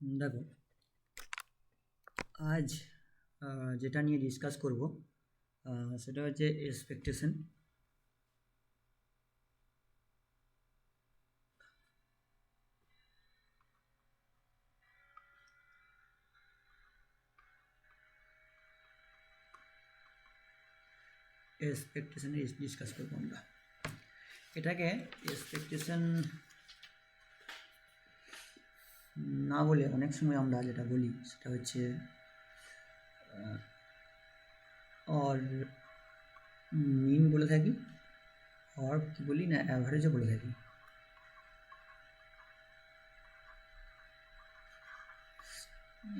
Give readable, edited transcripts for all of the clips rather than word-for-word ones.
দেখো, আজ যেটা নিয়ে ডিসকাস করব সেটা হচ্ছে এক্সপেকটেশন। এক্সপেকটেশন ডিসকাস করবো আমরা। এটাকে এক্সপেকটেশন না বলে অনেক সময় আমরা যেটা বলি সেটা হচ্ছে অর মিন বলে থাকি, অর কি বলি না অ্যাভারেজও বলে থাকি।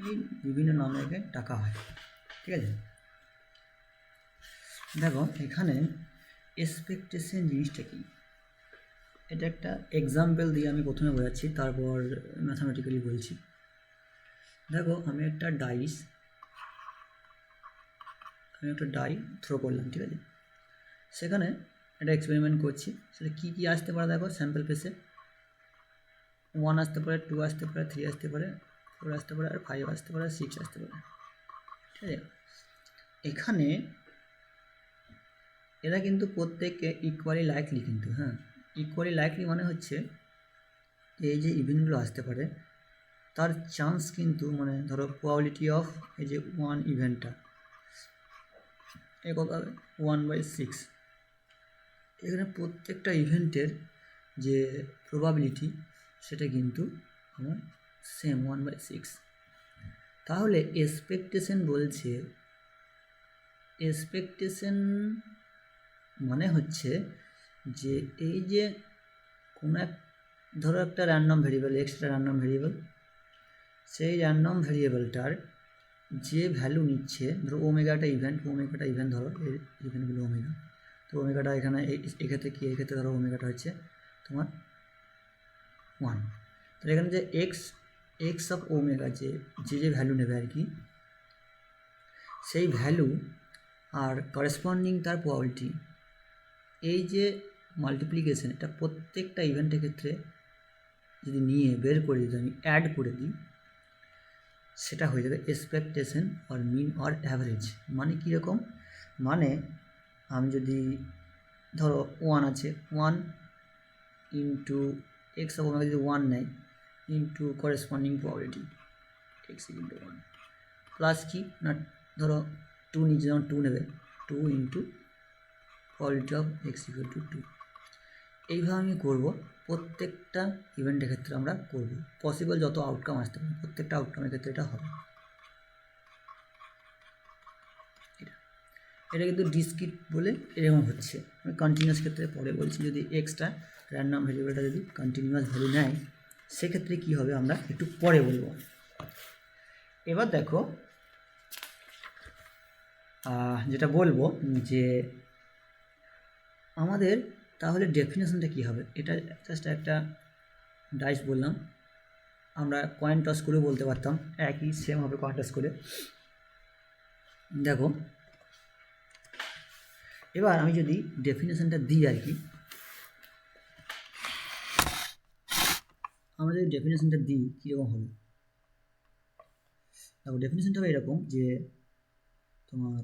এই বিভিন্ন নামে একে ডাকা হয়, ঠিক আছে। দেখো এখানে এক্সপেকটেশন জিনিসটা কি, এটা একটা এক্সাম্পল দিয়ে আমি প্রথমে বোঝাচ্ছি, তারপর ম্যাথামেটিক্যালি বলছি। দেখো আমি একটা ডাই থ্রো করলাম, ঠিক আছে। সেখানে একটা এক্সপেরিমেন্ট করছি, সেটা কী কী আসতে পারে দেখো। স্যাম্পল পেসে 1 আসতে পারে, 2 আসতে পারে, 3 আসতে পারে, 4 আসতে পারে, আর 5 আসতে পারে, 6 আসতে পারে, ঠিক আছে। এখানে এরা কিন্তু প্রত্যেককে ইকুয়ালি লাইকলি, কিন্তু হ্যাঁ, ইকুয়ালি লাইকলি মানে হচ্ছে এই যে ইভেন্টগুলো আসতে পারে তার চান্স কিন্তু, মানে ধরো প্রবাবিলিটি অফ এই যে 1 ইভেন্টটা এ কত হবে 1/6। এখানে প্রত্যেকটা ইভেন্টের যে প্রবাবিলিটি সেটা কিন্তু আমার সেম 1/6। তাহলে এক্সপেকটেশন বলছে, এক্সপেকটেশন মানে হচ্ছে যে এই যে কোনো এক ধরো একটা random variable, extra random variable, সেই র্যান্ডম ভেরিয়েবলটার যে ভ্যালু নিচ্ছে, ধরো ওমেগাটা ইভেন্ট ধরো এই ইভেন্টগুলো ওমেগা, তো ওমেগাটা এখানে এক্ষেত্রে কি, এক্ষেত্রে ধরো ওমেগাটা হচ্ছে তোমার 1। তো এখানে যে এক্স অফ ওমেগা যে যে ভ্যালু নেবে আর কি, সেই ভ্যালু আর করেসপন্ডিং তার প্রবাবিলিটি, এই যে মাল্টিপ্লিকেশন, এটা প্রত্যেকটা ইভেন্টের ক্ষেত্রে যদি নিয়ে বের করে যদি আমি অ্যাড করে দিই, সেটা হয়ে যাবে expectation or mean or average. মানে কীরকম, মানে আমি যদি ধরো 1 আছে, 1 ইন্টু এক্স অফ ওমেগা যদি 1 নেয়, into corresponding probability x into 1, plus কি না ধরো 2 নিচে যেমন 2 নেবে, 2 into probability of x equal two 2। এইভাবে আমি করবো প্রত্যেকটা ইভেন্টের ক্ষেত্রে, আমরা করব পসিবল যত আউটকাম আসতে পারে প্রত্যেকটা আউটকামের ক্ষেত্রে এটা হবে। এটা কিন্তু ডিসক্রিট বলে এরকম হচ্ছে, আমি কন্টিনিউয়াস ক্ষেত্রে পরে বলছি। যদি এক্সটা র্যান্ডম ভেরিয়েবলটা যদি কন্টিনিউয়াস ভ্যালু নেয়, সেক্ষেত্রে কী হবে আমরা একটু পরে বলবো। এবার দেখো যেটা বলবো যে আমাদের তাহলে ডেফিনেশনটা কী হবে। এটা জাস্ট একটা ডাইস বললাম, আমরা কয়েন টস করে বলতে পারতাম, একই সেম হবে কয়েন টস করে। দেখো এবার আমি যদি ডেফিনেশনটা দিই আর কি, আমরা যদি ডেফিনেশনটা দিই কীরকম হবে। দেখো ডেফিনেশনটা হবে এরকম যে তোমার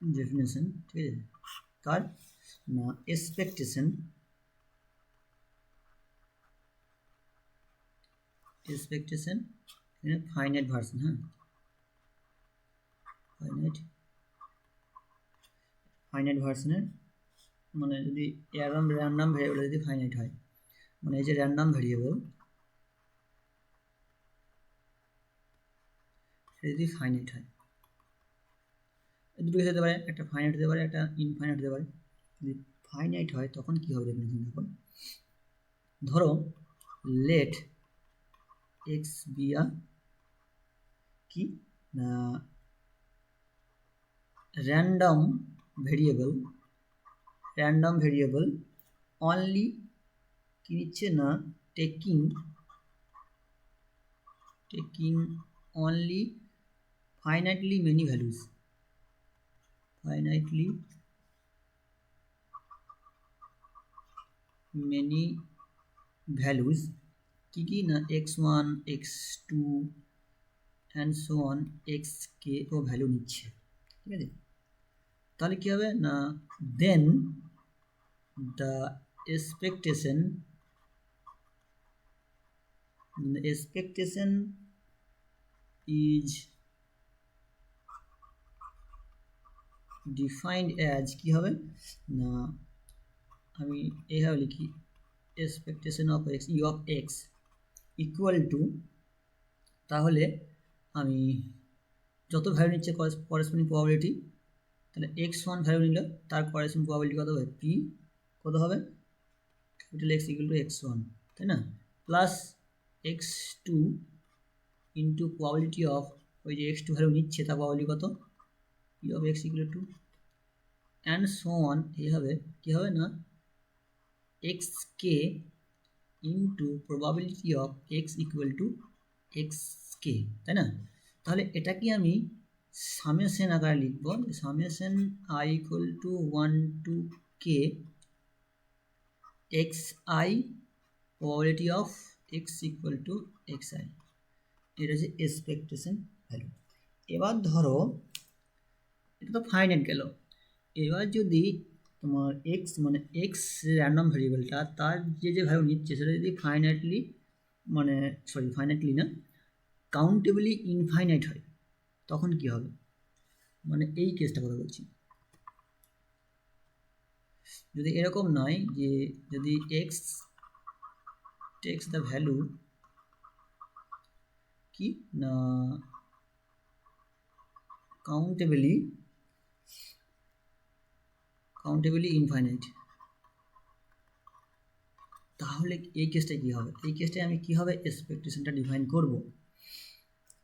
ডেফিনেশন, ঠিক আছে, তার এক্সপেকটেশন এখানে ফাইনাইট ভার্সন, হ্যাঁ ফাইনাইট ভার্সনের, মানে যদি র্যান্ডাম ভেরিয়েবল যদি ফাইনাইট হয়, মানে এই যে র্যান্ডাম ভেরিয়েবল যদি ফাইনাইট হয়, দুটো হতে পারে, একটা ফাইনাইট হতে পারে, একটা ইনফাইনাইট হতে পারে। যদি ফাইনাইট হয় তখন কী হবে দেখুন, দেখুন ধরো লেট এক্স বি আ কি র্যান্ডম ভেরিয়েবল অনলি কি নিচ্ছে না, taking only finitely many values, finitely many values কি না x1 x2 and so on এক্সকে ও ভ্যালু নিচ্ছে, ঠিক আছে। তাহলে কী হবে না, দেন the expectation is defined as কি হবে না, আমি এইভাবে লিখি expectation of x e of x equal to, তাহলে আমি যত ভ্যালু নিচ্ছে করেসপন্ডিং প্রবাবিলিটি, তাহলে x1 ভ্যালু নিলে তার করেসপন্ডিং প্রবাবিলিটি কত হবে, p কত হবে, capital x equal two x1, তাই না, plus x2 into probability of ওই যে x2 ভ্যালু নিচ্ছে তার প্রবাবিলিটি কত, p of x equal two and so on, এইভাবে কী হবে না xk into probability of x equal two xk, তাই না। তাহলে এটাকে আমি সামেশন আকারে লিখব, summation i equal to 1 to k xi probability of x equal two xi, এটা হচ্ছে এক্সপেকটেশন ভ্যালু। এবার ধরো এটা তো ফাইনাইট গেল, এবার যদি তোমার এক্স মানে এক্স র্যান্ডম ভেরিয়েবলটা তার যে ভ্যালু নিচ্ছে সেটা যদি ফাইনাইটলি না কাউন্টেবলি ইনফাইনাইট হয়, তখন কি হবে, মানে এই কেসটা কথা বলছি। যদি এরকম নয় যে যদি এক্স টেক্স দ্য ভ্যালু কি না কাউন্টেবলি ইনফাইনাইট, তাহলে এই কেসটায় কী হবে, এই কেসটায় আমি কীভাবে এক্সপেকটেশনটা ডিফাইন করব।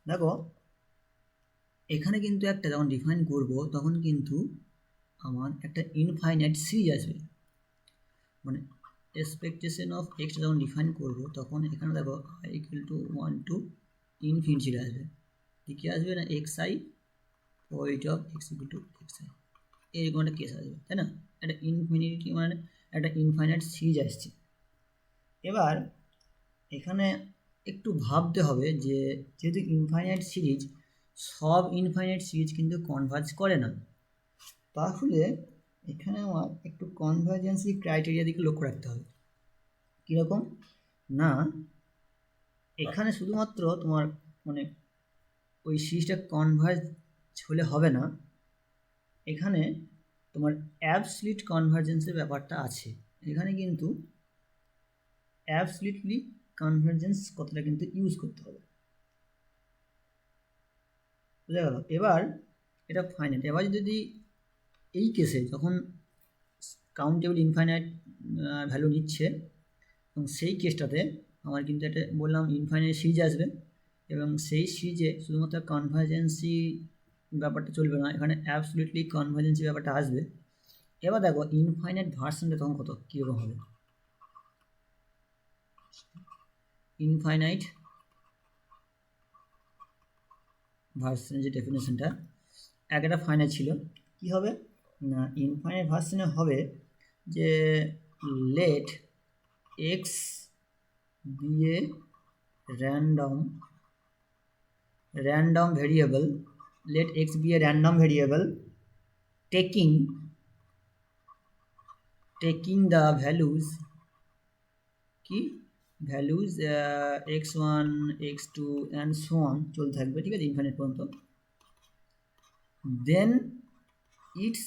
দেখো এখানে কিন্তু একটা যখন ডিফাইন করব তখন কিন্তু আমার একটা ইনফাইনাইট সিরিজ আসবে, মানে এক্সপেকটেশন অফ এক্সটা যখন ডিফাইন করব তখন এখানে দেখো i equal to 1 to infinity আসবে, কী আসবে না xi probability of x equal two xi, এরকম একটা কেস আসবে, তাই না, একটা ইনফিনিটি মানে একটা ইনফাইনাইট সিরিজ আসছে। এবার এখানে একটু ভাবতে হবে যে যেহেতু ইনফাইনাইট সিরিজ, সব ইনফাইনাইট সিরিজ কিন্তু কনভার্জ করে না, তাহলে এখানে আমার একটু কনভার্জেন্সি ক্রাইটেরিয়া দিকে লক্ষ্য রাখতে হবে। কীরকম না, এখানে শুধুমাত্র তোমার মানে ওই সিরিজটা কনভার্জ হলে হবে না, এখানে তোমার অ্যাবসলিউট কনভার্জেন্সের ব্যাপারটা আছে, এখানে কিন্তু অ্যাবসলিউটলি কনভার্জেন্স কথাটা কিন্তু ইউজ করতে হবে, বুঝা গেল। এবার এটা ফাইনাইট, এবার যদি এই কেসে যখন কাউন্টেবল ইনফাইনাইট ভ্যালু নিচ্ছে এবং সেই কেসটাতে আমার কিন্তু একটা বললাম ইনফাইনাইট সিরিজ আসবে, এবং সেই সিরিজে শুধুমাত্র কনভার্জেন্সি ব্যাপারটা চলবে না, এখানে অ্যাবসলিউটলি কনভার্জেন্সি ব্যাপারটা আসবে। এবার দেখো ইনফাইনাইট ভার্সনটা তখন কত কীরকম হবে, ইনফাইনাইট ভার্সনের যে ডেফিনেশনটা একটা ফাইনাইট ছিল, কি হবে না ইনফাইনাইট ভার্সনে হবে যে let x B A random variable, let x be a random variable taking the values কি values x1 x2 and so on চলতে থাকবে, ঠিক আছে, ইনফাইনাইট পর্যন্ত। then its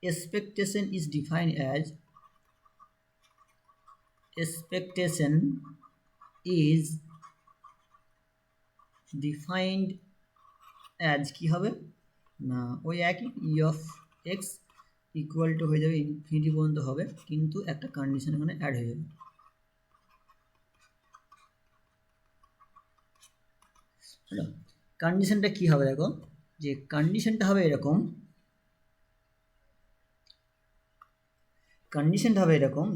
expectation is defined as কি হবে না ওই একই ই অফ এক্স ইকুয়াল টু হয়ে যাবে ইনফিনিটি পর্যন্ত হবে, কিন্তু একটা কন্ডিশন এখানে অ্যাড হয়ে যাবে। কন্ডিশনটা কি হবে দেখো, যে কন্ডিশনটা হবে এরকম,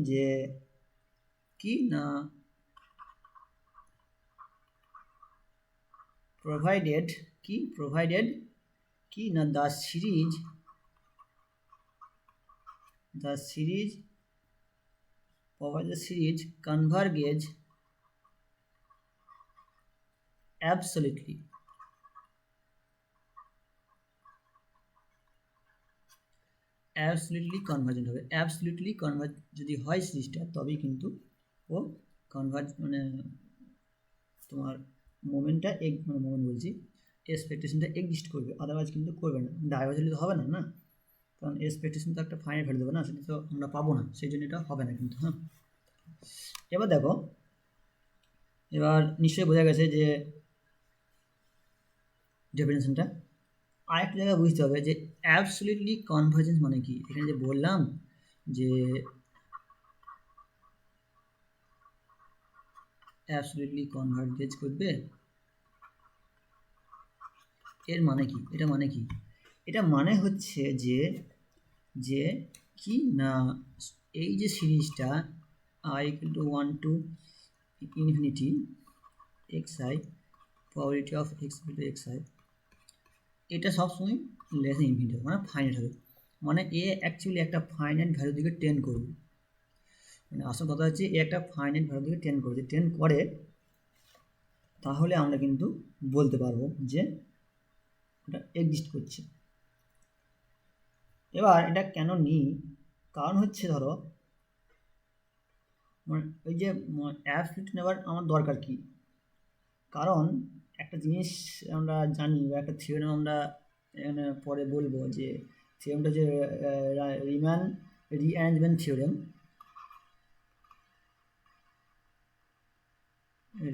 যে কি না provided কি না the series Poisson series converges absolutely convergent হবে। অ্যাবসলিউটলি কনভার্জ যদি হয় সিরিজটা তবেই কিন্তু ও কনভার্জ মানে তোমার মোমেন্টটা মানে মোমেন্ট বলছি এক্সপেকটেশনটা এক্সিস্ট করবে, আদারওয়াইজ কিন্তু করবে না। ডাইভার্জ হলে তো হবে না, না, কারণ এক্সপেকটেশন তো একটা ফাইনাল ভ্যালু দেবে না, সেটা তো আমরা পাবো না, সেই জন্য এটা হবে না কিন্তু। হ্যাঁ, এবার দেখো, এবার নিশ্চয়ই বোঝা গেছে যে ডেফিনেশনটা। আরেকটা জায়গায় বুঝতে হবে যে অ্যাবসলিউটলি কনভার্জেন্স মানে কি। এখানে যে বললাম যে অ্যাবসলিউটলি কনভার্জেন্স করবে, এর মানে কি? এটা মানে কি? এটা মানে হচ্ছে যে যে কি না, এই যে সিরিজটা i = 1 to infinity xi probability of x = xi, এটা সবসময় লেস দ্যান ইনফিনিটি হবে, মানে ফাইনাইট হবে। মানে এ অ্যাকচুয়ালি একটা ফাইনাইট ভ্যালু দিকে টেন্ড করবে। মানে আসল কথা হচ্ছে এ একটা ফাইনাইট ভ্যালু দিকে টেন্ড করবে। টেন্ড করে তাহলে আমরা কিন্তু বলতে পারবো যে এটা এক্সিস্ট করছে। এবার এটা কেন নিই, কারণ হচ্ছে ধরো মানে ওই যে অ্যাবসলিউট নেওয়ার আমার দরকার কি, কারণ একটা জিনিস আমরা জানি বা একটা থিওরেম আমরা এখানে পরে বলবো যে থিওরেমটা যে রিম্যান রিঅ্যারেঞ্জমেন্ট থিওরেম,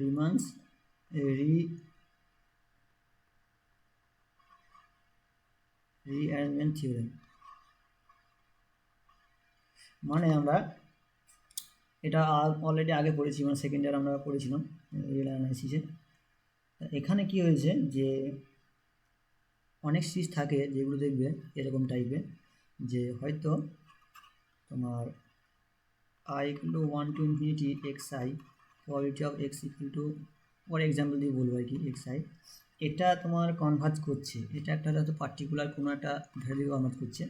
রিমান্স রিঅ্যারেঞ্জমেন্ট থিওরেম, মানে আমরা এটা অলরেডি আগে পড়েছি, মানে সেকেন্ড ইয়ার আমরা পড়েছিলাম রিয়েল অ্যানালাইসিসে। এখানে কি হয়েছে যে অনেক সিরিজ থাকে যেগুলো দেখবে এরকম টাইপের, যে হয়তো তোমার i = 1 to infinity xi probability of x = for example দিয়ে বলবো আর কি xi, এটা তোমার কনভার্জ করছে, এটা একটা হয়তো পার্টিকুলার কোনো একটা ভ্যালু কনভার্জ করছে,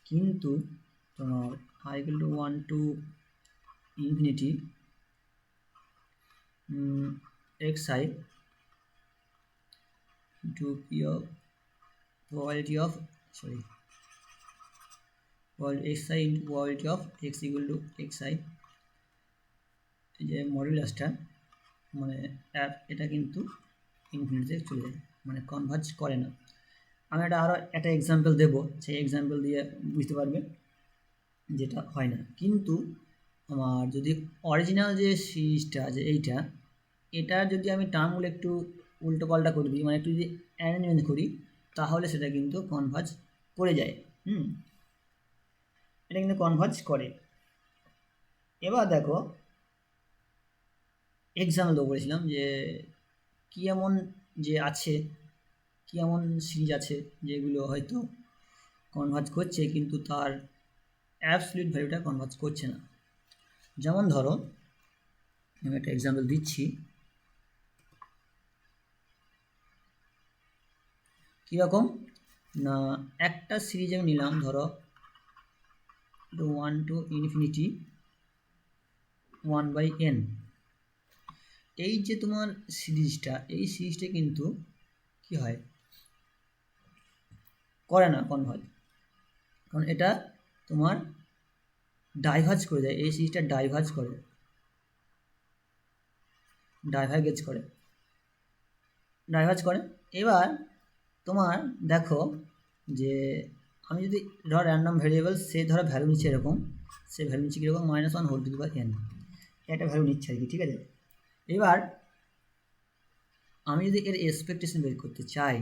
কিন্তু তোমার i = 1 to infinity xi to p of probability of xi into probability of x = xi, এই যে মডুলাসটা মানে এটা কিন্তু ইনফিনিটিতে চলে যায়, মানে কনভার্জ করে না। আমি আরও একটা এক্সাম্পল দেবো, সেই এক্সাম্পল দিয়ে বুঝতে পারবে যেটা হয় না। কিন্তু আমার যদি অরিজিনাল যে সিরিজটা যে এটা যদি আমি টার্মগুলো একটু উল্টো পাল্টা করে দিই, মানে একটু যদি অ্যারেঞ্জমেন্ট করি, তাহলে সেটা কিন্তু কনভার্জ করে যায়। এটা কিন্তু কনভার্জ করে। এবার দেখো এক্সাম্পল তো বলেছিলাম যে কি এমন যে আছে, কি এমন সিরিজ আছে যেগুলো হয়তো কনভার্জ করছে কিন্তু তার অ্যাবসলিউট ভ্যালুটা কনভার্জ করছে না। যেমন ধরো আমি একটা এক্সাম্পল দিচ্ছি, কীরকম না, একটা সিরিজ আমি নিলাম ধরো 1 to infinity 1/n, এই যে তোমার সিরিজটা, এই সিরিজটা কিন্তু কি হয়, করে না কনভার্জ, কারণ এটা তোমার ডাইভার্জ করে দেয়, এই সিরিজটা ডাইভার্জ করে, ডাইভার্জ করে। এবার তোমার দেখো যে আমি যদি ধরো র্যান্ডম ভ্যারিয়েবল, সে ধরো ভ্যালু নিচ্ছে এরকম, সে ভ্যালু নিচ্ছে কীরকম -1/n, একটা ভ্যালু নিচ্ছে আর কি, ঠিক আছে। এবার আমি যদি এর এক্সপেকটেশন বের করতে চাই,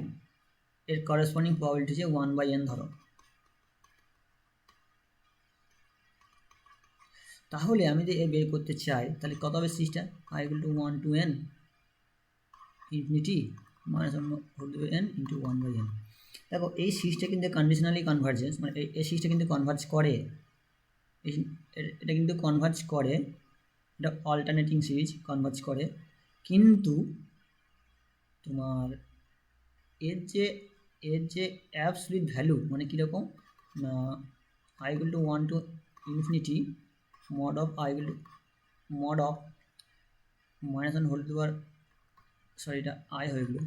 এর করেসপন্ডিং প্রবাবিলিটি হচ্ছে 1/n ধরো, তাহলে আমি যদি এর বের করতে চাই তাহলে কত হবে সিরিজটা, i = 1 to n infinity -1/n into 1/n। দেখো এই সিরিজটা কিন্তু কন্ডিশনালি কনভার্জেন্স, মানে এই সিরিজটা কিন্তু কনভার্জ করে, এটা কিন্তু কনভার্জ করে, এটা অল্টারনেটিং সিরিজ কনভার্জ করে, কিন্তু তোমার এর যে অ্যাবসলিউট ভ্যালু মানে কীরকম না, i = 1 to infinity mod of i mod of -1 whole to power, sorry এটা আই হয়ে গেল,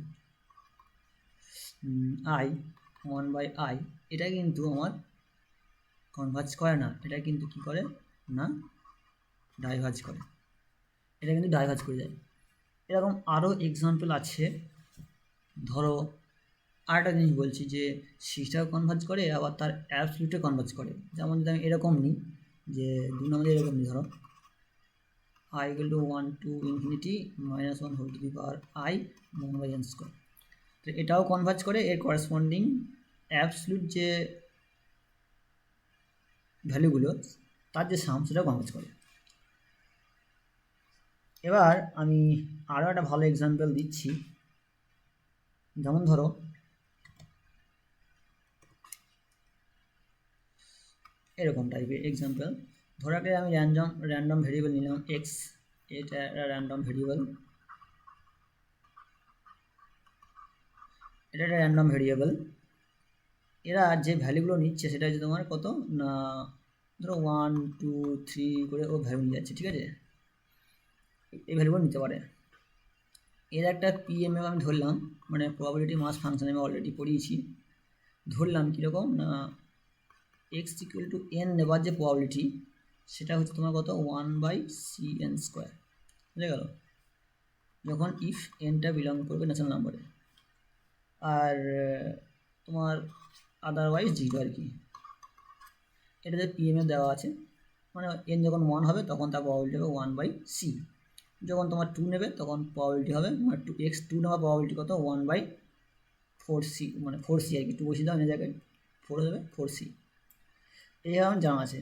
আই 1/i, এটা কিন্তু আমার কনভার্জ করে না, এটা কিন্তু কি করে না ডাইভার্জ করে, এটা কিন্তু ডাইভার্জ করে যায়। এরকম আরও এক্সাম্পল আছে। ধরো আরেকটা জিনিস বলছি যে সিটাও কনভার্জ করে আবার তার অ্যাবসলিউটে কনভার্জ করে। যেমন যদি আমি এরকম নিই, যে 2 নম্বরে এরকম নিই, ধরো i equal to 1 to infinity -1 whole to the power i 1/n square, তো এটাও কনভার্জ করে, এর করেসপন্ডিং অ্যাবসলিউট যে ভ্যালুগুলো তার যে সাম সেটাও কনভার্জ করে। এবার আমি আরও একটা ভালো এক্সাম্পল দিচ্ছি। যেমন ধরো এরকম টাইপের এক্সাম্পল, ধরো একটা আমি র্যান্ডম ভেরিয়েবল নিলাম এক্স, এটা একটা র্যান্ডম ভেরিয়েবল, এটা একটা র্যান্ডম ভেরিয়েবল। এরা যে ভ্যালুগুলো নিচ্ছে সেটা হচ্ছে তোমার কত না, ধরো 1 2 3 করে ও ভ্যালু নিয়ে যাচ্ছে, ঠিক আছে, এই ভ্যালুগুলো নিতে পারে। এর একটা পিএমএফ আমি ধরলাম, মানে প্রবাবিলিটি মাস ফাংশন আমি অলরেডি পড়িয়েছি, ধরলাম কীরকম না এক্স ইকুয়াল টু এন নেবার যে প্রবাবিলিটি সেটা হচ্ছে তোমার কত 1/cn স্কোয়ার, বুঝে গেল, যখন ইফ এনটা বিলং করবে ন্যাচারাল নাম্বারে, আর তোমার আদারওয়াইজ 0 আর কি। এটাতে পিএমএফ দেওয়া আছে, মানে এন যখন 1 হবে তখন তার প্রবাবিলিটি হবে 1/c, যখন তোমার 2 নেবে তখন প্রবাবিলিটি হবে, মানে x2 নেওয়ার প্রবাবিলিটি কত 1/4c, মানে 4c আর কি, 2 বসিয়ে দাও, এই জায়গায় 4 দেবে 4c, এইভাবে আমার জানা আছে।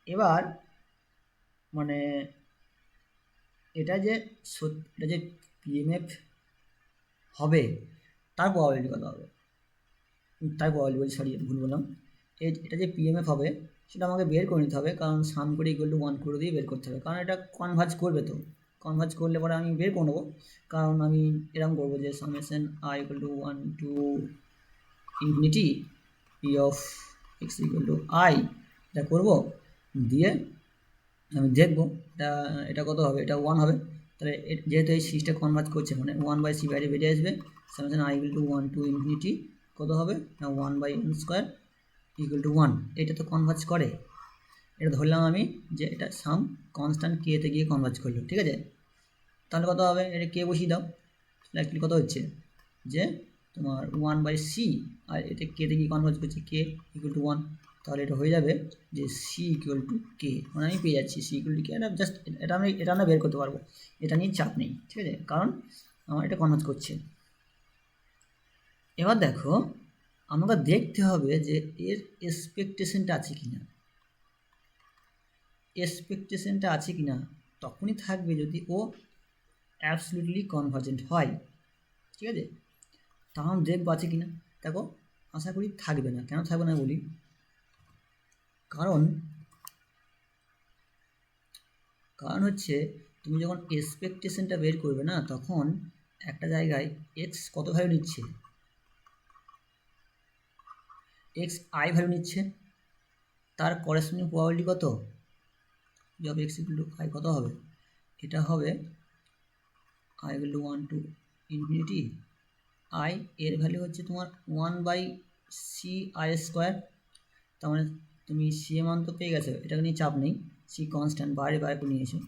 এবার মানে এটা যে পিএমএফ হবে তার প্রবাবিলিটি কত হবে, তার প্রবাবিলিটি বলছি, সরি ভুল বললাম, এটা যে পিএমএফ হবে সেটা আমাকে বের করে নিতে হবে, কারণ সাম করে ইকুয়াল টু 1 করে দিয়ে বের করতে হবে, কারণ এটা কনভার্জ করবে, তো কনভার্জ করলে পরে আমি বের করে নেবো, কারণ আমি এরকম করবো যে summation i equal to 1 to infinity P of x equal two I, এটা করবো, দিয়ে আমি দেখবো এটা কত হবে, এটা 1 হবে, তাহলে যেহেতু এই সিরিজটা কনভার্জ করছে মানে 1/c বাইরে বেরিয়ে আসবে, summation i equal to 1 to infinity কত হবে না 1/n স্কোয়ার ইকুয়াল টু 1, এটা তো কনভার্জ করে, এটা ধরলাম আমি যে এটা সাম কনস্ট্যান্ট কে তে গিয়ে কনভার্জ করলো, ঠিক আছে, তাহলে কত হবে, এটা কে বসিয়ে দাও, অ্যাকচুয়ালি কত হচ্ছে যে তোমার 1/c, আর এটা কে তে গিয়ে কনভার্জ করছে কে ইকুয়াল টু 1, তাহলে এটা হয়ে যাবে যে সি ইকুয়াল টু কে, মানে আমি পেয়ে যাচ্ছি সি ইকুয়াল টু কে, এটা জাস্ট এটা আমরা বের করতে পারবো, এটা নিয়ে চাপ নেই, ঠিক আছে, কারণ আমার এটা কনভার্জ করছে। এবার দেখো আমাকে দেখতে হবে যে এর এক্সপেকটেশনটা আছে কিনা, এক্সপেকটেশনটা আছে কিনা তখনই থাকবে যদি ও অ্যাবসলিউটলি কনভার্জেন্ট হয়, ঠিক আছে, তখন দেখবো আছে কিনা, দেখো আশা করি থাকবে না, কেন থাকবে না বলি, কারণ হচ্ছে তুমি যখন এক্সপেকটেশনটা বের করবে না তখন একটা জায়গায় এক্স কত ভ্যালু নিচ্ছে, এক্স আই ভ্যালু নিচ্ছে, তার করেসপন্ডিং প্রবাবিলিটি কত, যখন এক্স ইকুয়াল টু আই কত হবে, এটা হবে I equal to 1 to infinity I, এর ভ্যালু হচ্ছে তোমার 1/ci স্কোয়ার, তার মানে তুমি সি এর মান তো পেয়ে গেছো, এটাকে নিয়ে চাপ নেই, সি কনস্ট্যান্ট বাইরে করে নিয়ে এসো,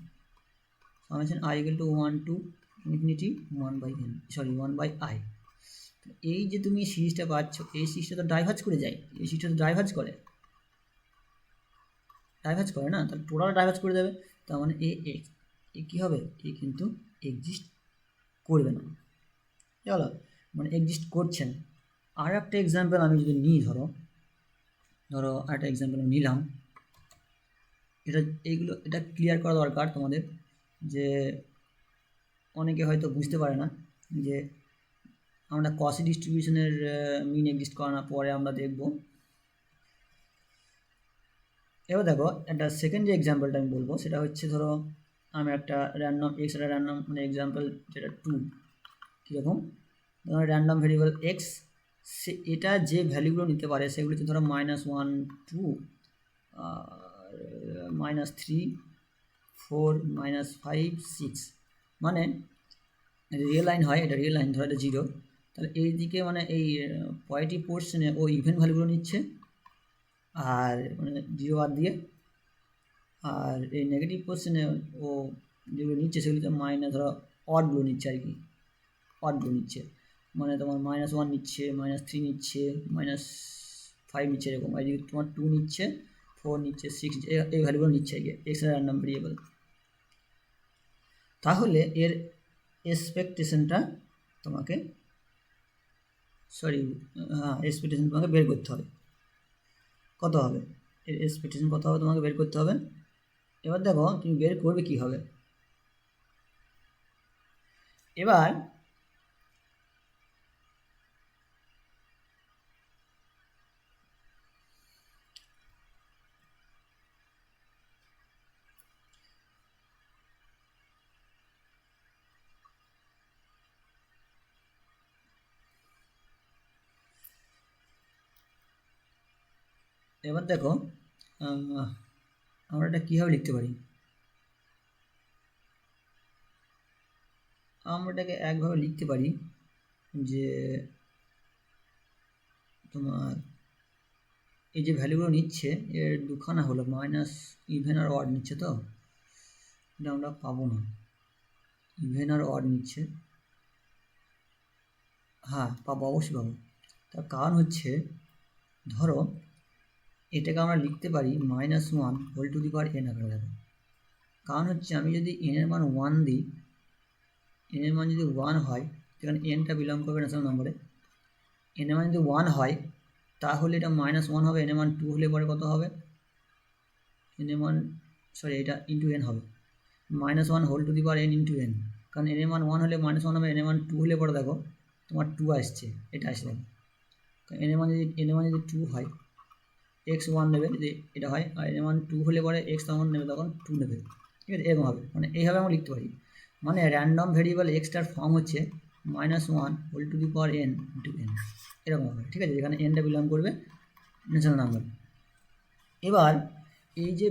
summation i equal to 1 to infinity 1/n, sorry 1/i, এই যে তুমি সিরিজটা পাচ্ছ এই সিরিজটা তো ডাইভার্জ করে যায়, এই সিরিজটা তো ডাইভার্জ করে না, তাহলে টোটাল ডাইভার্জ করে দেবে, তার মানে এ কী হবে, এ কিন্তু এক্সিস্ট করবে না, চলো মানে এক্সিস্ট করছে না। আর একটা এক্সাম্পল আমি যদি নিই, ধরো আরেকটা এক্সাম্পল আমি নিলাম, এটা ক্লিয়ার করা দরকার তোমাদের, যে অনেকে হয়তো বুঝতে পারে না যে আমরা কসি ডিস্ট্রিবিউশনের মিন এক্সিস্ট করানোর পরে আমরা দেখব। এবার দেখো একটা সেকেন্ড যে এক্সাম্পলটা আমি বলবো সেটা হচ্ছে, ধরো আমি একটা র্যান্ডম এক্স, একটা র্যান্ডম মানে এক্সাম্পল যেটা 2, কীরকম, ধরো র্যান্ডম ভেরিয়েবল এক্স, এটা যে ভ্যালুগুলো নিতে পারে সেগুলো হচ্ছে ধরো -1 2 -3 4 মাইনাস 5 6, মানে রিয়েল লাইন হয়, এটা রিয়েল লাইন, ধরো এটা 0, তাহলে এই দিকে মানে এই পজিটিভ পোর্শনে ও ইভেন ভ্যালুগুলো নিচ্ছে আর মানে 0 বাদ দিয়ে, আর এই নেগেটিভ পোর্শনে ও যেগুলো নিচ্ছে সেগুলিতে মাইনাস ধরো অডগুলো নিচ্ছে আর কি, অডগুলো নিচ্ছে, মানে তোমার -1 নিচ্ছে, -3 নিচ্ছে, -5 নিচ্ছে, এরকম। আর যদি তোমার 2 নিচ্ছে, 4 নিচ্ছে, 6, এই ভ্যালুগুলো নিচ্ছে আর কি, এক্স র্যান্ডম ভেরিয়েবল। তাহলে এর এক্সপেকটেশনটা তোমাকে এক্সপেকটেশন তোমাকে বের করতে হবে। কত হবে এর এক্সপেকটেশন, কত হবে তোমাকে বের করতে হবে। এবার দেখো তুমি বের করবে কি হবে। এবার দেখো আমরা এটা কীভাবে লিখতে পারি। আমরা এটাকে একভাবে লিখতে পারি যে তোমার এই যে ভ্যালুগুলো নিচ্ছে এর দুখানা হলো, মাইনাস ইভেন আর অড নিচ্ছে, তো এটা আমরা পাবো না, ইভেন আর অড নিচ্ছে। হ্যাঁ পাবো, অবশ্যই পাবো। তার কারণ হচ্ছে ধরো এটাকে আমরা লিখতে পারি -1 whole to the power n আকারে দেখো। কারণ হচ্ছে আমি যদি n এর মান 1 দিই, n এর মান যদি 1 হয়, সেখানে nটা বিলং করবে ন্যাচারাল নম্বরে, n এর মান যদি 1 হয় তাহলে এটা -1 হবে, n এর মান 2 হলে পরে কত হবে, n এর মান এটা ইন্টু n হবে, -1 whole to the power n into n। কারণ n এর মান 1 হলে -1 হবে, n এর মান 2 হলে পরে দেখো তোমার 2 আসছে, এটা আসছে দেখো। n এর মান যদি 2 হয়, x1 নেবে যদি এটা হয়, আর n এর মান 2 হলে পরে x তখন নেবে, তখন 2 নেবে, ঠিক আছে, এরকম হবে। মানে এইভাবে আমরা লিখতে পারি, মানে র্যান্ডম ভেরিয়েবল এক্সটার ফর্ম হচ্ছে -1 whole to the power n into n, এরকম হবে, ঠিক আছে, যেখানে nটা বিলং করবে ন্যাচারাল নাম্বার। এবার এই যে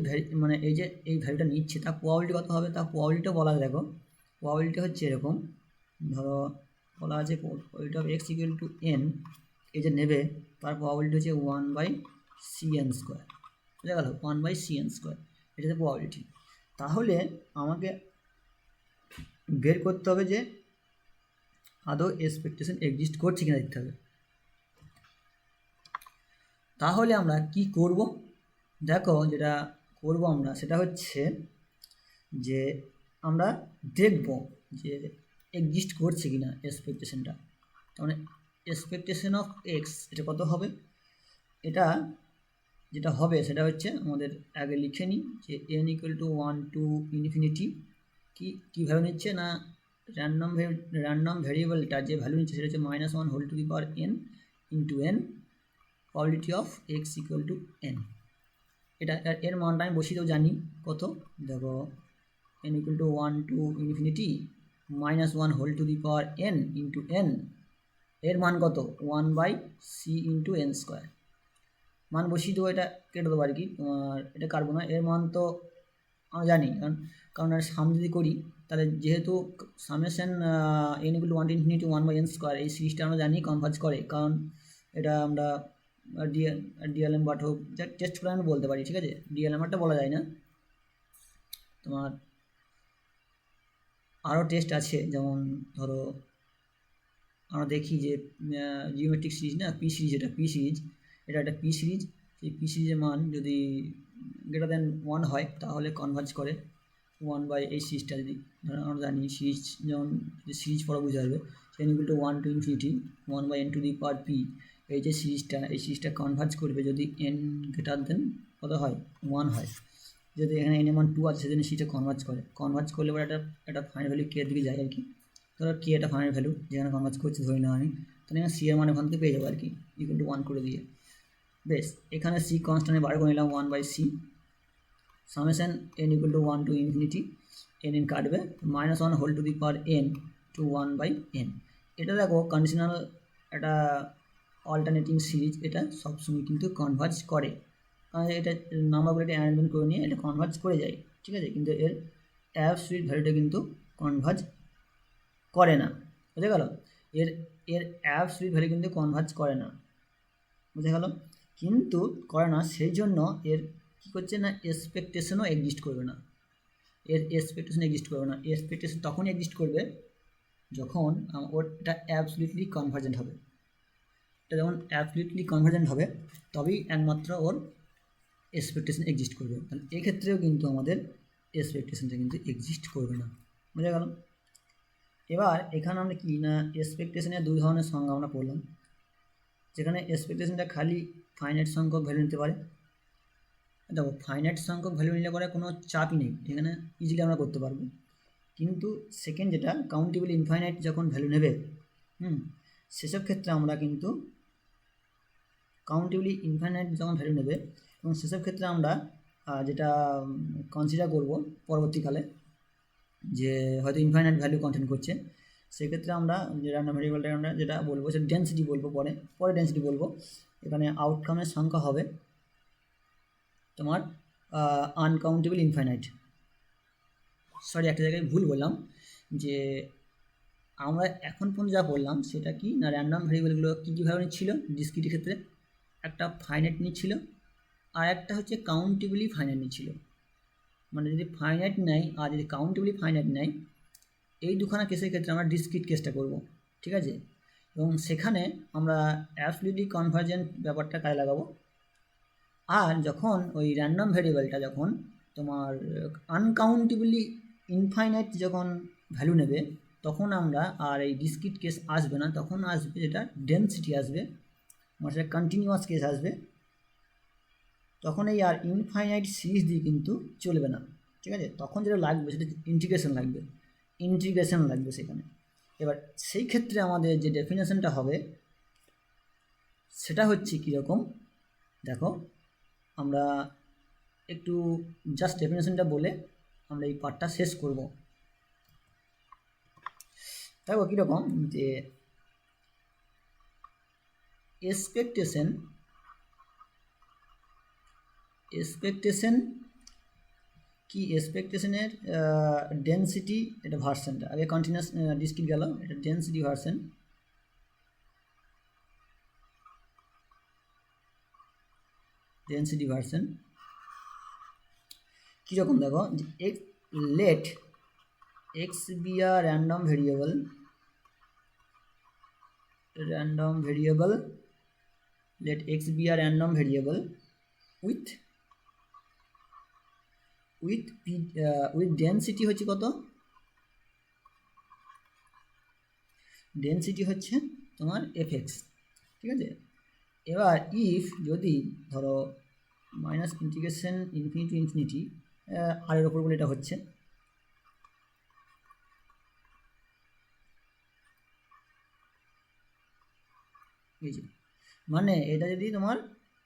এই ভ্যালুটা নিচ্ছে তার প্রবাবিলিটি কত হবে, তার প্রবাবিলিটিটা বলা যায়। দেখো প্রবাবিলিটি হচ্ছে এরকম, ধরো বলা আছে probability of x equal to n, এই যে নেবে তার প্রবাবিলিটি হচ্ছে 1/cn², বুঝা গেল, 1/cn², এটা হচ্ছে প্রবাবিলিটি। তাহলে আমাকে বের করতে হবে যে আদৌ এক্সপেকটেশন এক্সিস্ট করছে কিনা দেখতে হবে। তাহলে আমরা কি করব, দেখো যেটা করব আমরা সেটা হচ্ছে যে আমরা দেখব যে এক্সিস্ট করছে কিনা এক্সপেকটেশনটা। তার মানে এক্সপেকটেশন অফ এক্স এটা কত হবে, এটা যেটা হবে সেটা হচ্ছে আমাদের আগে লিখে নিই যে n equal to 1 to infinity, কীভাবে নিচ্ছে না র্যান্ডম ভেরিয়েবলটা যে ভ্যালু নিচ্ছে সেটা হচ্ছে -1 whole to the power n into n, probability of x equal to n। এটা এর মানটা আমি বসিয়েও জানি কত, দেখো n equal to 1 to infinity -1 whole to the power n into n, এর মান কত 1/c ইন্টু n²। মান বসিয়ে দেবো, এটা কেটে দেবো আর কি, তোমার এটা কাটবো না, এর মান তো আমরা জানি, কারণ সাম যদি করি তাহলে যেহেতু summation n equal to 1 to infinity 1/n², এই সিরিজটা আমরা জানি কনভার্জ করে, কারণ এটা আমরা ডিএলএম বাট হোক যা টেস্ট করে আমি বলতে পারি, ঠিক আছে, ডিএলএমটা বলা যায় না। তোমার আরও টেস্ট আছে, যেমন ধরো আমরা দেখি যে জিওমেট্রিক সিরিজ না, পি সিরিজ, এটা একটা পি সিরিজ, সেই পি সিরিজের মান যদি গ্রেটার দ্যান 1 হয় তাহলে কনভার্জ করে 1 এই সিরিজটা, যদি ধরো আমরা জানি সিরিজ, যেমন সিরিজ পড়া বোঝা যাবে, n equal to 1 to infinity 1/n two the power p, এই যে সিরিজটা কনভার্জ করবে যদি n গ্রেটার দেন কত হয় 1 হয়। যদি এখানে n এর মান 2 আছে সেজন্য সিরিজটা কনভার্জ করলে পরে একটা ফাইনাল ভ্যালু k এর দিকে যায় আর কি। ধরো k একটা ফাইনাল ভ্যালু যেখানে কনভার্জ করছে ধরে নেওয়া আমি, তাহলে এখানে c এর মান ওখান থেকে পেয়ে যাবো আর কি, ইকুয়াল টু 1 করে দিয়ে। বেশ, এখানে c কনস্ট্যান্টে বার করে নিলাম 1/c, summation n equal to 1 to infinity n কাটবে -1 whole to the power n to 1/n। এটা দেখো কন্ডিশনাল একটা অল্টারনেটিং সিরিজ, এটা সবসময় কিন্তু কনভার্জ করে, কারণ এটা নাম্বারগুলো এটা অ্যারেঞ্জমেন্ট করে নিয়ে এটা কনভার্জ করে যায়, ঠিক আছে, কিন্তু এর অ্যাবসলিউট ভ্যালুটা কিন্তু কনভার্জ করে না, বুঝে গেল? এর এর অ্যাবসলিউট ভ্যালু কিন্তু কনভার্জ করে না, বুঝে গেল? কিন্তু করে না সেই জন্য এর কী করছে না, এক্সপেকটেশনও এক্সিস্ট করবে না, এর এক্সপেকটেশন এক্সিস্ট করবে না। এক্সপেকটেশন তখনই এক্সিস্ট করবে যখন ওটা অ্যাবসলিউটলি কনভার্জেন্ট হবে। এটা যখন অ্যাবসলিউটলি কনভার্জেন্ট হবে তবেই একমাত্র ওর এক্সপেকটেশন এক্সিস্ট করবে। তাহলে এক্ষেত্রেও কিন্তু আমাদের এক্সপেকটেশনটা কিন্তু এক্সিস্ট করবে না, বুঝে গেল? এবার এখানে আমরা কি না এক্সপেকটেশনের দুই ধরনের সংজ্ঞা আমরা পড়লাম, যেখানে এক্সপেকটেশনটা খালি ফাইনাইট সংখ্যক ভ্যালু নিতে পারে। দেখো ফাইনাইট সংখ্যক ভ্যালু নিলে পরে কোনো চাপই নেই, এখানে ইজিলি আমরা করতে পারবো। কিন্তু সেকেন্ড যেটা কাউন্টেবল ইনফাইনাইট যখন ভ্যালু নেবে, সেসব ক্ষেত্রে আমরা কিন্তু কাউন্টেবলি ইনফাইনাইট যখন ভ্যালু নেবে এবং সেসব ক্ষেত্রে আমরা যেটা কনসিডার করব পরবর্তীকালে যে হয়তো ইনফাইনাইট ভ্যালু কন্টেন্ট করছে, সেক্ষেত্রে আমরা যে র্যান্ডম ভ্যারিয়েবলটা আমরা যেটা বলবো সেটা ডেন্সিটি বলবো, পরে ডেন্সিটি বলবো। এখানে আউটকামের সংখ্যা হবে তোমার আনকাউন্টেবল ইনফাইনাইট। সরি, একটা জায়গায় ভুল বললাম, যে আমরা এখন পর্যন্ত যা বললাম সেটা কি না র্যান্ডম ভ্যারিয়েবলগুলো কী কীভাবে নিচ্ছিল ডিসক্রিটের ক্ষেত্রে, একটা ফাইনাইট নিচ্ছিল আর একটা হচ্ছে কাউন্টেবলি ফাইনাইট নিচ্ছিল। মানে যদি ফাইনাইট নেয় আর যদি কাউন্টেবলি ফাইনাইট নেয়, এই দুখানা কেসের ক্ষেত্রে আমরা ডিসক্রিট কেসটা করব, ঠিক আছে? এবং সেখানে আমরা অ্যাবসলিউটলি কনভার্জেন্ট ব্যাপারটা কাজে লাগাবো। আর যখন ওই র্যান্ডম ভ্যারিয়েবলটা যখন তোমার আনকাউন্টেবলি ইনফাইনাইট যখন ভ্যালু নেবে, তখন আমরা আর এই ডিসক্রিট কেস আসবে না, তখন আসবে যেটা ডেন্সিটি আসবে, মানে সেটা কন্টিনিউয়াস কেস আসবে। তখন এই আর ইনফাইনাইট সিরিজ দিয়ে কিন্তু চলবে না, ঠিক আছে? তখন যেটা লাগবে সেটা ইন্টিগ্রেশন লাগবে সেখানে। এবার সেই ক্ষেত্রে আমাদের যে ডেফিনেশনটা হবে সেটা হচ্ছে কীরকম, দেখো আমরা একটু জাস্ট ডেফিনেশনটা বলে আমরা এই পার্টটা শেষ করব। দেখো কীরকম, যে এক্সপেকটেশন কি, এক্সপেকটেশনের ডেন্সিটি, এটা ভার্সনটা আগে কন্টিনিউয়াস ডিসক্রিট গেল, এটা ডেন্সিটি ভার্সন। কীরকম দেখো, যে let x be a random variable let x be a random variable with density হচ্ছে কত, ডেন্সিটি হচ্ছে তোমার fx, ঠিক আছে? এবার ইফ যদি ধরো মাইনাস ইন্টিগ্রেশন ইনফিনিটি আর এর ওপর বলে এটা হচ্ছে, এই যে মানে এটা যদি তোমার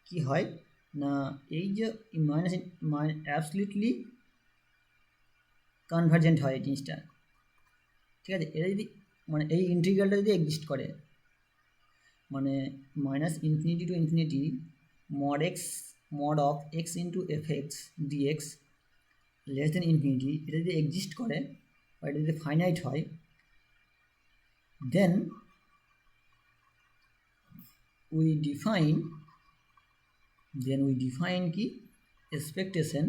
কি হয় না, এই যে মাইনাস অ্যাবসলিউটলি কনভার্জেন্ট হয় এই জিনিসটা, ঠিক আছে? এটা যদি মানে এই ইন্টিগ্রালটা যদি এক্সিস্ট করে, মানে minus infinity to infinity mod of x into fx dx less than infinity, এটা যদি এক্সিস্ট করে বা এটা যদি ফাইনাইট হয়, দেন we define কি expectation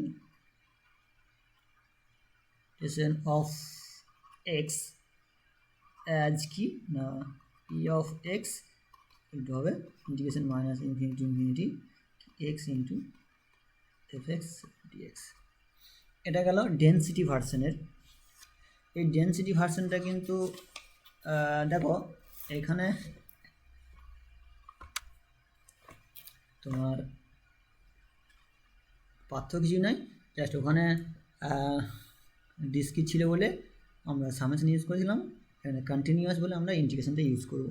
of x as কি না e of x এটা হবে integration minus infinity infinity x into fx dx। এটা গেল ডেন্সিটি ভার্সনের। এই ডেন্সিটি ভার্সনটা কিন্তু দেখো এখানে তোমার পার্থক্য কিছু নাই, জাস্ট ওখানে ডিসক্রিট ছিল বলে আমরা সামেশন ইউজ করেছিলাম, এখানে কন্টিনিউয়াস বলে আমরা ইন্টিগ্রেশনটা ইউজ করব,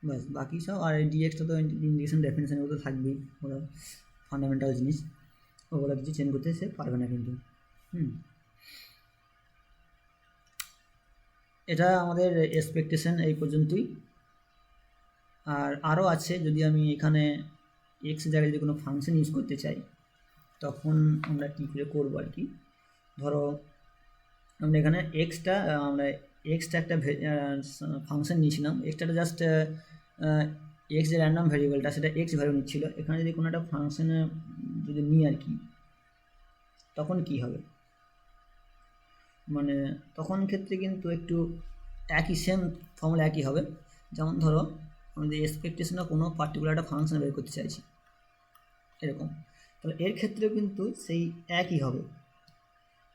ব্যাস। বাকি সব আর ডিএক্সটা তো ইন্টিগ্রেশন ডেফিনেশন ওগুলো থাকবেই, ওরা ফান্ডামেন্টাল জিনিস, ওগুলো কিছু চেঞ্জ করতে সে পারবে না কিন্তু। এটা আমাদের এক্সপেকটেশন এই পর্যন্তই। আর আরও আছে, যদি আমি এখানে এক্স জায়গায় যদি কোনো ফাংশন ইউজ করতে চাই তখন আমরা কী করে করবো আর কি। ধরো আমরা এখানে আমরা এক্সটা একটা ফাংশন নিয়েছিলাম, এক্সটা জাস্ট এক্স যে র্যান্ডম ভ্যারিয়েবলটা সেটা এক্স ভ্যালু নিচ্ছিল। এখানে যদি কোনো একটা ফাংশনে যদি নিই আর কি, তখন কি হবে, মানে তখন ক্ষেত্রে কিন্তু একটু একই সেম ফর্মুলা একই হবে। যেমন ধরো আমি যদি এক্সপেকটেশনে কোনো পার্টিকুলার একটা ফাংশন বের করতে চাইছি এরকম, তাহলে এর ক্ষেত্রেও কিন্তু সেই একই হবে।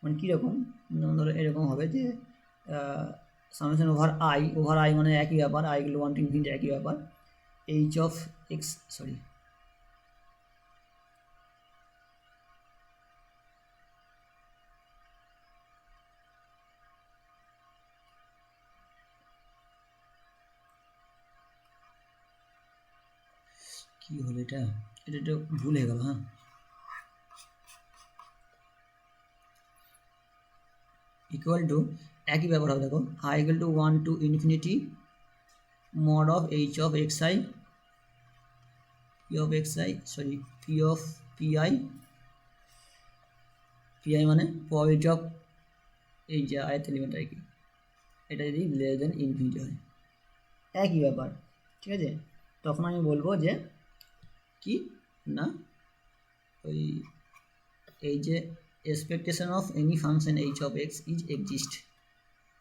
মানে কীরকম, যেমন ধরো এরকম হবে যে সামেশন ওভার আই মানে একই ব্যাপার, আই গুলো 1 to infinity একই ব্যাপার, এইচ অফ এক্স সরি কী হলো এটা একটু ভুল হয়ে গেল। হ্যাঁ, ইকুয়াল টু একই ব্যাপার হবে, দেখো I equal to 1 to infinity mod of h of xi p of xi sorry p of pi মানে প্রবাবিলিটি অফ এই যে ith এলিমেন্ট আর কি, এটা যদি লেস দেন ইনফিনিটি হয় একই ব্যাপার, ঠিক আছে। তখন আমি বলবো যে কি না ওই এই যে expectation of any function H of x is exist,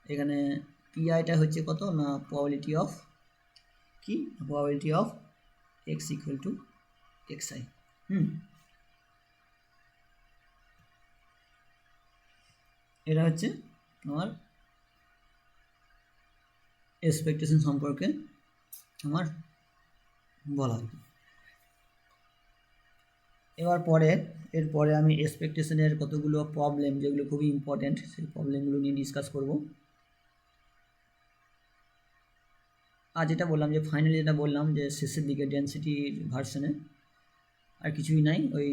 এখানে পিআইটা হচ্ছে কত না প্রবাবিলিটি অফ কি probability of x equal two x I. এটা হচ্ছে আমার এক্সপেকটেশন সম্পর্কে আমার বলা হয়। এরপরে আমি এক্সপেকটেশনের কতগুলো প্রবলেম যেগুলো খুবই ইম্পর্টেন্ট সেই প্রবলেমগুলো নিয়ে ডিসকাস করব। আর যেটা বললাম যে ফাইনালি যেটা বললাম যে শেষের দিকে ডেন্সিটির ভার্সনে আর কিছুই নাই, ওই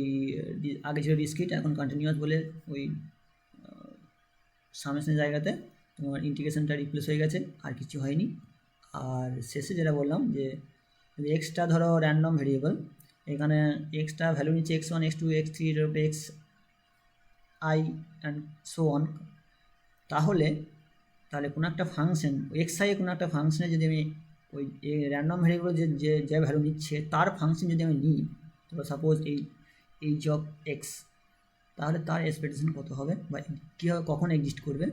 আগে ছিল ডিসক্রিট এখন কন্টিনিউয়াস বলে ওই সামেশনের জায়গাতে তোমার ইন্টিগ্রেশনটা রিপ্লেস হয়ে গেছে, আর কিছু হয়নি। আর শেষে যেটা বললাম যে এক্সটা ধরো র্যান্ডম ভেরিয়েবল, এখানে এক্সটা ভ্যালু নিচ্ছে x1 x2 x3 x I and so on, তাহলে কোনো একটা ফাংশন এক্স আই কোনো একটা ফাংশনে যদি আমি ওই র্যান্ডম ভেরিয়েবল যে ভ্যালু নিচ্ছে তার ফাংশন যদি আমি নিই, তো সাপোজ এইচ অফ এক্স, তাহলে তার এক্সপেকটেশন কত হবে বা কীভাবে কখন এক্সিস্ট করবে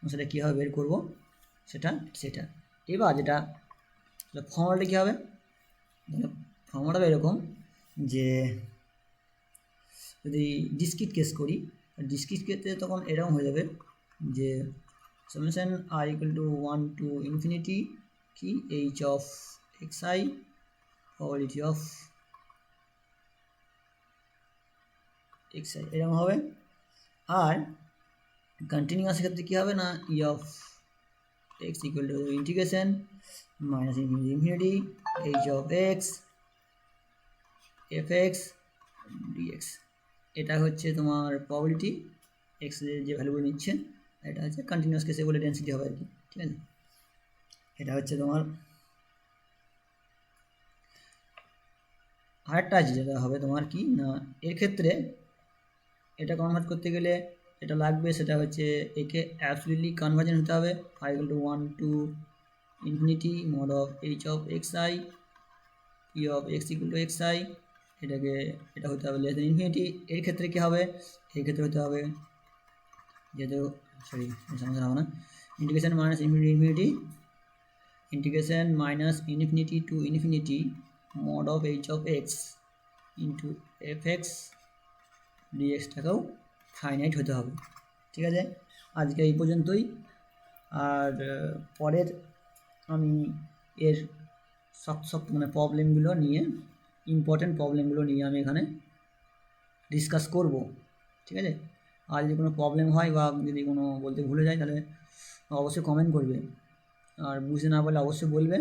সেটা কীভাবে বের করবো সেটা। এবার যেটা ফর্মুলাটা কী হবে, ফর্মুলাটা এরকম যে যদি ডিসক্রিট কেস করি, ডিসক্রিট কেসে তখন এরকম হয়ে যাবে যে summation i equal to 1 to infinity কি h of x i probability of x i এরকম হবে। আর কন্টিনিউয়াস ক্ষেত্রে কী হবে না E of x equal to integration minus infinity h of x f x dx, এটা হচ্ছে তোমার প্রবাবিলিটি এক্স যে ভ্যালুগুলো নিচ্ছে, এটা হচ্ছে কন্টিনিউয়াস কেসে বলে ডেন্সিটি হবে আর কি, ঠিক আছে। এটা হচ্ছে তোমার আরেকটা আছে যেটা হবে তোমার কি না এর ক্ষেত্রে এটা কনভার্ট করতে গেলে এটা লাগবে, সেটা হচ্ছে একে অ্যাবসলিউটলি কনভার্জেন্ট হতে হবে, I equal to 1 to infinity mod of h of xi p of x equal to xi, এটা হতে হবে লেস দেন ইনফিনিটি। এর ক্ষেত্রে কী হবে, এর ক্ষেত্রে হতে হবে যেহেতু সমস্যা হবে না integration minus infinity to infinity mod of h of x into f x ডিএক্সটাকেও ফাইনাইট হতে হবে, ঠিক আছে। আজকে এই পর্যন্তই, আর পরের আমি এর সব মানে প্রবলেমগুলো নিয়ে ইম্পর্টেন্ট প্রবলেমগুলো নিয়ে আমি এখানে ডিসকাস করব, ঠিক আছে। আর যদি কোনো প্রবলেম হয় বা যদি কোনো বলতে ভুলে যায় তাহলে অবশ্যই কমেন্ট করবে, আর বুঝতে না পারলে অবশ্যই বলবে।